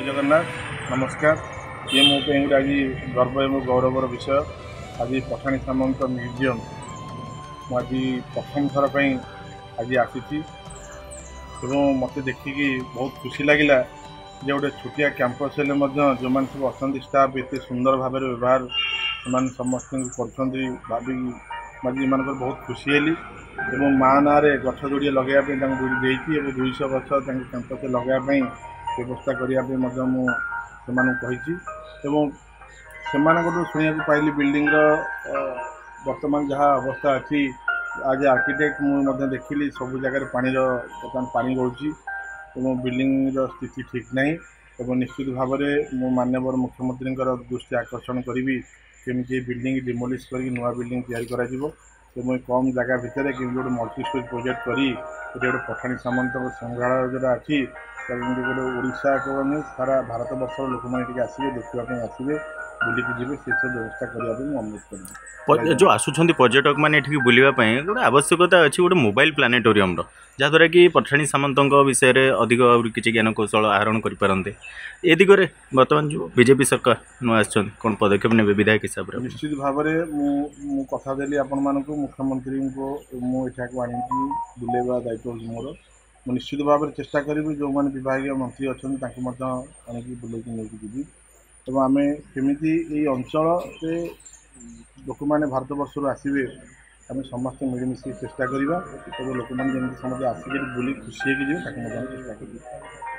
जगन्नाथ नमस्कार। ये मो आज गर्व एवं गौरवर विषय। आज पठाणी सामंत म्यूजियम मुझे प्रथम थर पर आज आसी मत देखिकी बहुत खुशी लगिला। जे गोटे छोटिया कैंपस हेले जो मैंने सब अच्छा स्टाफ एत सुंदर भाव व्यवहार से समस्त कर भाभी मान बहुत खुशी हेली। माँ ना गछ जोड़े लगे 200 गछ कैंपस लगाई व्यवस्था करने शुणा पाइली बिल्डिंग वर्तमान जहाँ अवस्था अच्छी आज आर्किटेक्ट मुझे देखिली सब जगह पानी पानी गलुची बिल्डिंग स्थिति ठीक ना। निश्चित भाव में माननीय मुख्यमंत्री दृष्टि आकर्षण करी केमी बिल्डिंग डिमोलिश कर नुआ बिल्डिंग तैयारी कम जगह भितर गोटे मल्टी स्टोरी प्रोजेक्ट करी गोटे पठाणी सामंत संग्रहालय जोटा अच्छी गोटे ओडिशा को सारा भारत वर्ष लोक मैंने आसवे देखा आसवे बुलिकी जी से सब व्यवस्था करने अनुरोध करें। जो आसुंच पर्यटक मैंने बुलापी गोटे आवश्यकता अच्छी गोटे मोबाइल प्लानेटोरियम जहाँद्वारा कि पठाणी सामंत विषय में अधिक किसी ज्ञान कौशल आहरण करें ए दिगरे बर्तमान जो बीजेपी सरकार नुआ कौन पदक्षेप ने विधायक हिसाब से? निश्चित भाव में कथा देली आपण मानक मुख्यमंत्री को मुझे आनी बुलेवा दायित्व मोर निश्चित भाव में चेष्टा करी जो मैंने विभाग मंत्री अच्छा आनिकी बुलेकी नहीं जी तो आम केमी अंचल से लोक मैंने भारत वर्ष आसवे आम समस्त मिलमिशी चेष्टा करवा लोक मैंने समझे आसिक बुली खुशी चेष्टा कर।